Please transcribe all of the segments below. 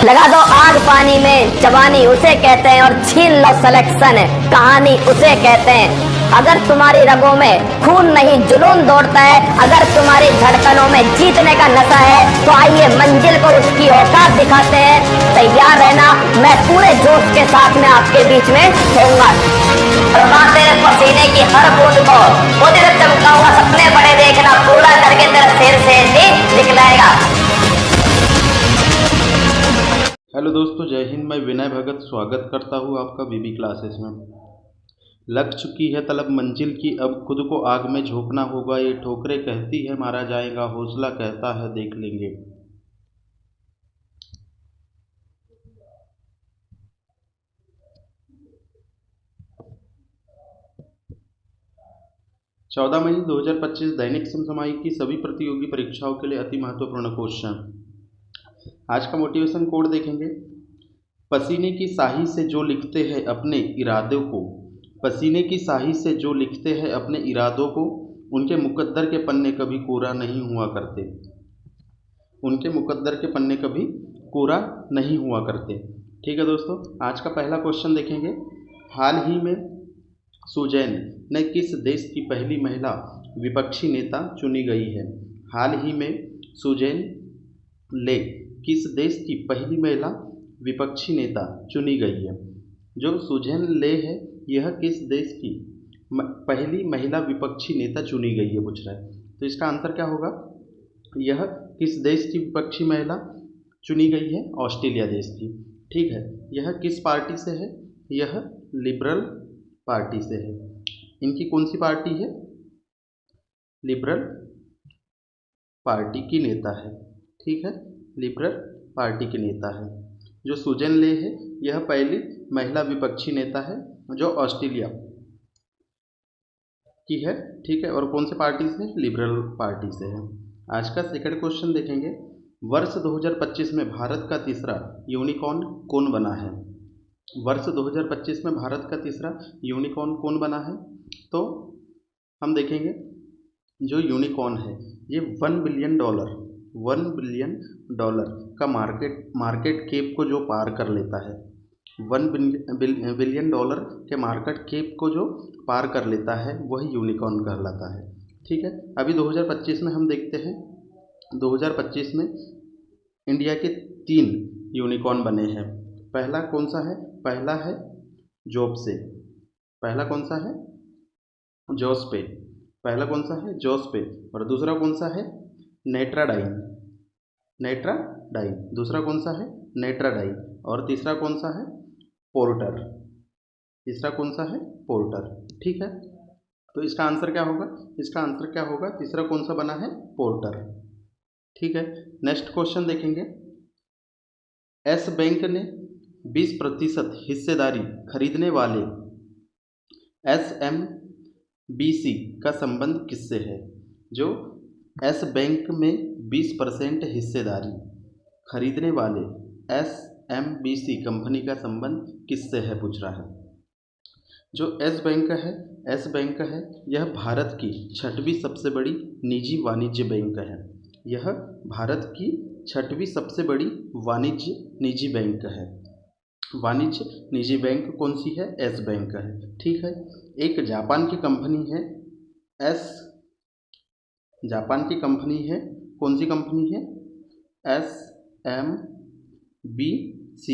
लगा दो आग पानी में, जवानी उसे कहते हैं, और छीन लो सिलेक्शन, कहानी उसे कहते हैं। अगर तुम्हारी रगों में खून नहीं जुनून दौड़ता है, अगर तुम्हारी धड़कनों में जीतने का नशा है, तो आइए मंजिल को उसकी औकात दिखाते हैं। तैयार रहना, मैं पूरे जोश के साथ में आपके बीच में होऊंगा। तेरे पसीने की हर बूंद को उधर चमकाऊंगा, सपने बड़े देखना, पूरा करके तेरा शेर से दिखलाएगा। हेलो दोस्तों, जय हिंद। मैं विनय भगत स्वागत करता हूँ आपका बीबी क्लासेस में। लग चुकी है तलब मंजिल की, अब खुद को आग में झोंकना होगा। ये ठोकरें कहती है मारा जाएगा, हौसला कहता है देख लेंगे। चौदह मई 2025 दैनिक समसामयिक की सभी प्रतियोगी परीक्षाओं के लिए अति महत्वपूर्ण क्वेश्चन। आज का मोटिवेशन कोड देखेंगे। पसीने की स्याही से जो लिखते हैं अपने इरादों को, पसीने की स्याही से जो लिखते हैं अपने इरादों को, उनके मुकद्दर के पन्ने कभी कोरा नहीं हुआ करते। उनके मुकद्दर के पन्ने कभी कोरा नहीं हुआ करते। ठीक है दोस्तों, आज का पहला क्वेश्चन देखेंगे। हाल ही में सुजैन ने किस देश की पहली महिला विपक्षी नेता चुनी गई है? हाल ही में सुजैन ले किस देश की पहली महिला विपक्षी नेता चुनी गई है? जो सुजैन ले है, यह किस देश की पहली महिला विपक्षी नेता चुनी गई है पूछ रहा है। तो इसका आंसर क्या होगा? यह किस देश की विपक्षी महिला चुनी गई है? ऑस्ट्रेलिया देश की। ठीक है। यह किस पार्टी से है? यह लिबरल पार्टी से है। इनकी कौन सी पार्टी है? लिबरल पार्टी की नेता है। ठीक है, लिबरल पार्टी के नेता है। जो सुजैन ले है, यह पहली महिला विपक्षी नेता है जो ऑस्ट्रेलिया की है। ठीक है, और कौन से पार्टी से? लिबरल पार्टी से है। आज का सेकंड क्वेश्चन देखेंगे। वर्ष 2025 में भारत का तीसरा यूनिकॉर्न कौन बना है? वर्ष 2025 में भारत का तीसरा यूनिकॉर्न कौन बना है? तो हम देखेंगे, जो यूनिकॉर्न है ये $1 बिलियन का मार्केट कैप को जो पार कर लेता है, $1 बिलियन के मार्केट कैप को जो पार कर लेता है वही यूनिकॉर्न कहलाता है। ठीक है, अभी 2025 में हम देखते हैं, 2025 में इंडिया के 3 यूनिकॉर्न बने हैं। पहला कौन सा है? पहला है जॉबसे। पहला कौन सा है? जॉसपे। पहला कौन सा है? जॉसपे। और दूसरा कौन सा है? नेट्राडाइन। दूसरा कौन सा है? नेट्राडाइन। और तीसरा कौन सा है? पोर्टर। तीसरा कौन सा है? पोर्टर। ठीक है, तो इसका आंसर क्या होगा? इसका आंसर क्या होगा? तीसरा कौन सा बना है? पोर्टर। ठीक है, नेक्स्ट क्वेश्चन देखेंगे। एस बैंक ने 20% हिस्सेदारी खरीदने वाले SMBC का संबंध किससे है? जो एस बैंक में 20% हिस्सेदारी खरीदने वाले SMBC कंपनी का संबंध किससे है पूछ रहा है। जो एस बैंक है, यह भारत की 6वीं सबसे बड़ी निजी वाणिज्य बैंक है। यह भारत की 6वीं सबसे बड़ी वाणिज्य निजी बैंक है। वाणिज्य निजी बैंक कौन सी है? एस बैंक है। ठीक है, एक जापान की कंपनी है जापान की कंपनी है। कौन सी कंपनी है? SMBC।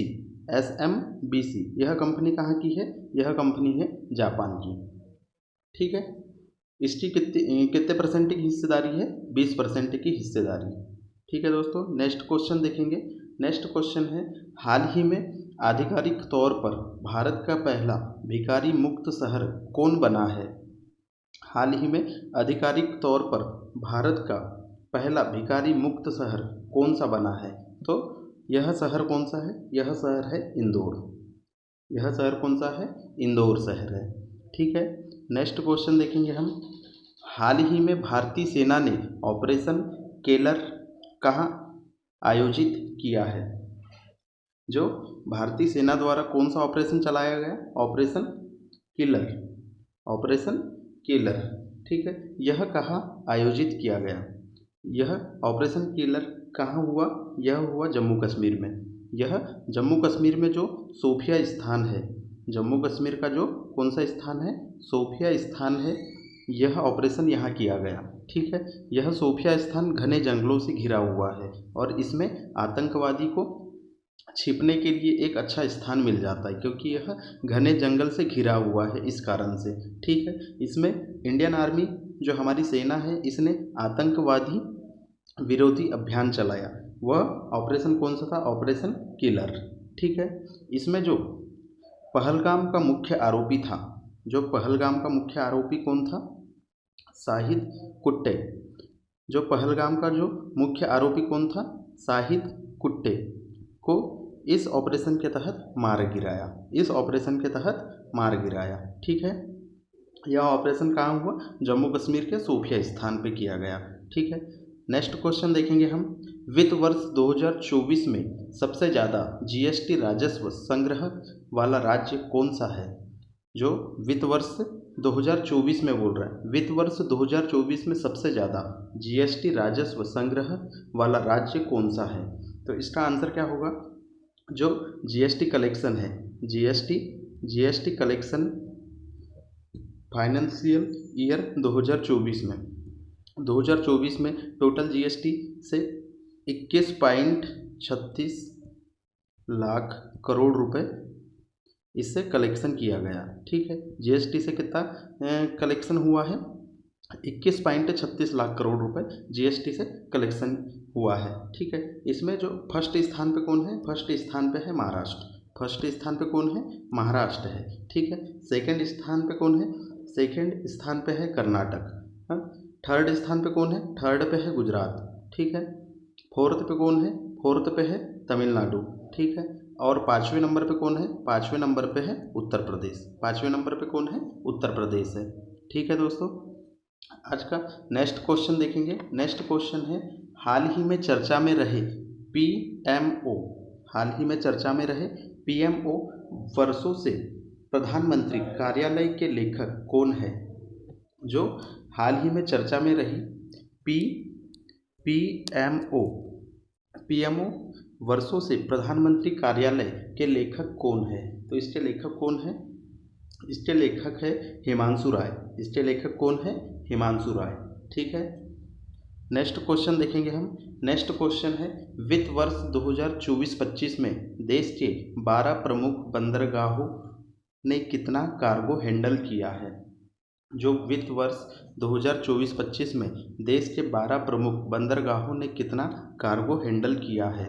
यह कंपनी कहाँ की है? यह कंपनी है जापान की। ठीक है, इसकी कितने परसेंट की हिस्सेदारी है? 20% की हिस्सेदारी। ठीक है दोस्तों, नेक्स्ट क्वेश्चन देखेंगे। नेक्स्ट क्वेश्चन है, हाल ही में आधिकारिक तौर पर भारत का पहला भिखारी मुक्त शहर कौन बना है? हाल ही में आधिकारिक तौर पर भारत का पहला भिखारी मुक्त शहर कौन सा बना है? तो यह शहर कौन सा है? यह शहर है इंदौर। यह शहर कौन सा है? इंदौर शहर है। ठीक है, नेक्स्ट क्वेश्चन देखेंगे हम। हाल ही में भारतीय सेना ने ऑपरेशन केलर कहाँ आयोजित किया है? जो भारतीय सेना द्वारा कौन सा ऑपरेशन चलाया गया? Operation Keller. ठीक है, यह कहाँ आयोजित किया गया? यह ऑपरेशन केलर कहाँ हुआ? यह हुआ जम्मू कश्मीर में। यह जम्मू कश्मीर में जो सोफिया स्थान है, जम्मू कश्मीर का जो कौन सा स्थान है, सोफिया स्थान है, यह ऑपरेशन यहाँ किया गया। ठीक है, यह सोफिया स्थान घने जंगलों से घिरा हुआ है और इसमें आतंकवादी को छिपने के लिए एक अच्छा स्थान मिल जाता है, क्योंकि यह घने जंगल से घिरा हुआ है इस कारण से। ठीक है, इसमें इंडियन आर्मी जो हमारी सेना है, इसने आतंकवादी विरोधी अभियान चलाया। वह ऑपरेशन कौन सा था? Operation killer. ठीक है, इसमें जो पहलगाम का मुख्य आरोपी था, जो पहलगाम का मुख्य आरोपी कौन था? शाहिद कुट्टे। जो पहलगाम का जो मुख्य आरोपी कौन था? शाहिद कुट्टे को इस ऑपरेशन के तहत मार गिराया, इस ऑपरेशन के तहत मार गिराया। ठीक है, यह ऑपरेशन कहाँ हुआ? जम्मू कश्मीर के सोफिया स्थान पे किया गया। ठीक है, नेक्स्ट क्वेश्चन देखेंगे हम। वित्त वर्ष 2024 में सबसे ज़्यादा जीएसटी राजस्व संग्रह वाला राज्य कौन सा है? जो वित्त वर्ष 2024 में बोल रहा है, वित्त वर्ष 2024 में सबसे ज़्यादा जीएसटी राजस्व संग्रह वाला राज्य कौन सा है? तो इसका आंसर क्या होगा? जो जीएसटी कलेक्शन है, जीएसटी कलेक्शन फाइनेंशियल ईयर 2024 में टोटल जीएसटी से 21.36 लाख करोड़ रुपए इससे कलेक्शन किया गया। ठीक है, जीएसटी से कितना कलेक्शन हुआ है? 21.36 लाख करोड़ रुपए जीएसटी से कलेक्शन हुआ है। ठीक है, इसमें जो फर्स्ट स्थान पे कौन है? फर्स्ट स्थान पे है महाराष्ट्र। फर्स्ट स्थान पे कौन है? महाराष्ट्र है। ठीक है, सेकंड स्थान पे कौन है? सेकंड स्थान पे है कर्नाटक। थर्ड स्थान पे कौन है? थर्ड पे है गुजरात। ठीक है, फोर्थ पे कौन है? फोर्थ पे है तमिलनाडु। ठीक है, और पाँचवें नंबर पे कौन है? पाँचवें नंबर पे है उत्तर प्रदेश। पाँचवें नंबर पे कौन है? उत्तर प्रदेश है। ठीक है दोस्तों, आज का नेक्स्ट क्वेश्चन देखेंगे। नेक्स्ट क्वेश्चन है, हाल ही में चर्चा में रहे पीएमओ, हाल ही में चर्चा में रहे पीएमओ वर्षों से प्रधानमंत्री कार्यालय के लेखक कौन है? जो हाल ही में चर्चा में रही पीएमओ वर्षों से प्रधानमंत्री कार्यालय के लेखक कौन है? तो इसके लेखक कौन है? इसके लेखक है हिमांशु राय। इसके लेखक कौन है? हिमांशु राय। ठीक है, नेक्स्ट क्वेश्चन देखेंगे हम। नेक्स्ट क्वेश्चन है, वित्त वर्ष 2024-25 में देश के 12 प्रमुख बंदरगाहों ने कितना कार्गो हैंडल किया है? जो वित्त वर्ष 2024-25 में देश के 12 प्रमुख बंदरगाहों ने कितना कार्गो हैंडल किया है?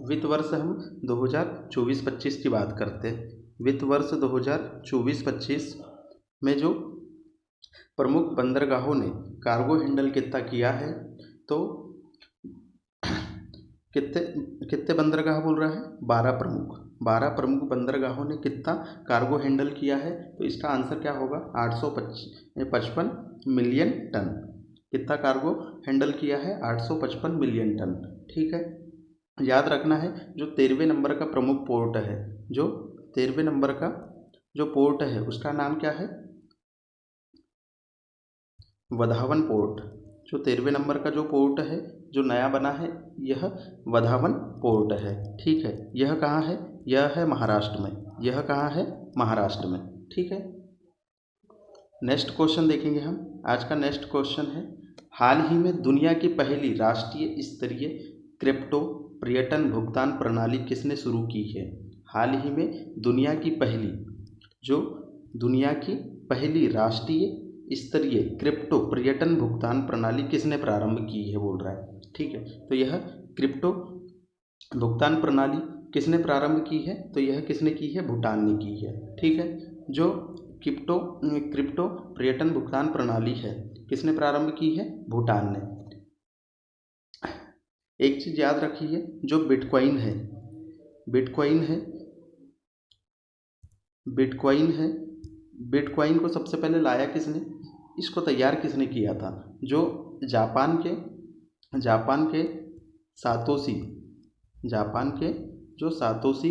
वित्त वर्ष हम 2024-25 की बात करते हैं। वित्त वर्ष 2024-25 में जो प्रमुख बंदरगाहों ने कार्गो हैंडल कितना किया है? तो कितने बंदरगाह बोल रहा है? 12 प्रमुख बंदरगाहों ने कितना कार्गो हैंडल किया है? तो इसका आंसर क्या होगा? 855 मिलियन टन। कितना कार्गो हैंडल किया है? 855 मिलियन टन। ठीक है, याद रखना है जो 13वें नंबर का प्रमुख पोर्ट है, जो 13वें नंबर का जो पोर्ट है उसका नाम क्या है? वधावन पोर्ट। जो 13वें नंबर का जो पोर्ट है जो नया बना है, यह वधावन पोर्ट है। ठीक है, यह कहाँ है? यह है महाराष्ट्र में। यह कहाँ है? महाराष्ट्र में। ठीक है, नेक्स्ट क्वेश्चन देखेंगे हम। आज का नेक्स्ट क्वेश्चन है, हाल ही में दुनिया की पहली राष्ट्रीय स्तरीय क्रिप्टो पर्यटन भुगतान प्रणाली किसने शुरू की है? हाल ही में दुनिया की पहली राष्ट्रीय स्तरीय क्रिप्टो पर्यटन भुगतान प्रणाली किसने प्रारंभ की है बोल रहा है। ठीक है, तो यह क्रिप्टो भुगतान प्रणाली किसने प्रारंभ की है? तो यह किसने की है? भूटान ने की है। ठीक है, जो क्रिप्टो पर्यटन भुगतान प्रणाली है किसने प्रारंभ की है? भूटान ने। एक चीज याद रखिए, जो बिटकॉइन है, बिटकॉइन को सबसे पहले लाया किसने? इसको तैयार किसने किया था? जो जापान के सातोशी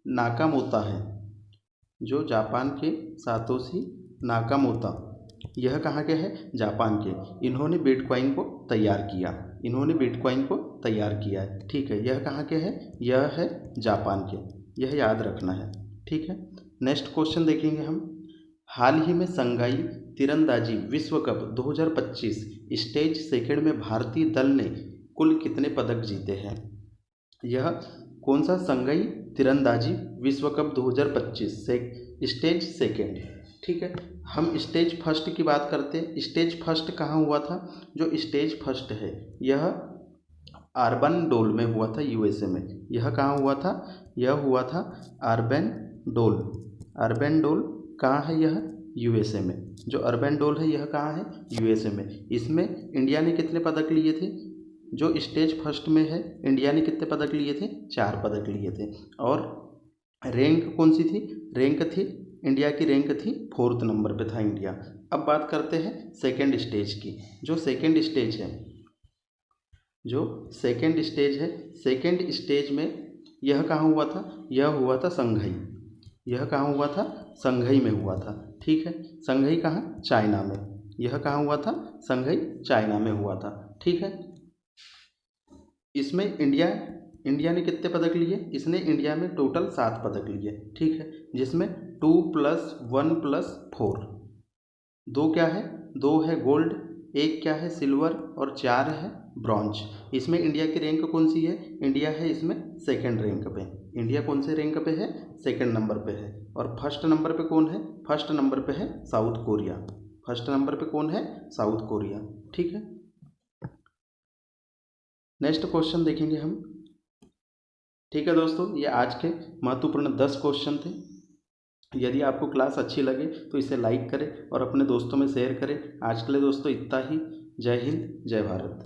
नाकामोता है, जो जापान के सातोशी नाकामोता यह कहाँ के है? जापान के। इन्होंने बिटकॉइन को तैयार किया, इन्होंने बिटकॉइन को तैयार किया है। ठीक है, यह कहाँ के है? यह है जापान के, यह याद रखना है। ठीक है, नेक्स्ट क्वेश्चन देखेंगे हम। हाल ही में संघाई तीरंदाजी विश्व कप 2025 स्टेज सेकंड में भारतीय दल ने कुल कितने पदक जीते हैं? यह कौन सा संघाई तीरंदाजी विश्व कप 2025 से स्टेज सेकंड? ठीक है, हम स्टेज फर्स्ट की बात करते हैं। स्टेज फर्स्ट कहाँ हुआ था? जो स्टेज फर्स्ट है यह अर्बन डोल में हुआ था, यूएसए में। यह कहाँ हुआ था? यह हुआ था अर्बन डोल। अर्बन डोल कहाँ है? यह यूएसए में। जो अर्बन डोल है यह कहाँ है? यूएसए में। इसमें इंडिया ने कितने पदक लिए थे? जो स्टेज फर्स्ट में है इंडिया ने कितने पदक लिए थे? 4 पदक लिए थे। और रैंक कौन सी थी? रैंक थी, इंडिया की रैंक थी 4th नंबर पे था इंडिया। अब बात करते हैं सेकेंड स्टेज की। जो सेकेंड स्टेज है, जो सेकेंड स्टेज है, सेकेंड स्टेज में यह कहाँ हुआ था? यह हुआ था संघाई। यह कहाँ हुआ था? संघाई में हुआ था। ठीक है, संघाई कहाँ? चाइना में। यह कहाँ हुआ था? संघाई चाइना में हुआ था। ठीक है, इसमें इंडिया ने कितने पदक लिए? इसने इंडिया में टोटल 7 पदक लिए। ठीक है, जिसमें 2 + 1 + 4, 2 क्या है? 2 है गोल्ड, 1 क्या है? सिल्वर, और 4 है ब्रॉन्ज। इसमें इंडिया की रैंक कौन सी है? इंडिया है इसमें सेकंड रैंक पे। इंडिया कौन से रैंक पे है? सेकंड नंबर पे है। और फर्स्ट नंबर पे कौन है? फर्स्ट नंबर पे है साउथ कोरिया। फर्स्ट नंबर पे कौन है? South Korea. ठीक है, नेक्स्ट क्वेश्चन देखेंगे हम। ठीक है दोस्तों, ये आज के महत्वपूर्ण 10 क्वेश्चन थे। यदि आपको क्लास अच्छी लगे तो इसे लाइक करें और अपने दोस्तों में शेयर करें। आज के लिए दोस्तों इतना ही। जय हिंद, जय भारत।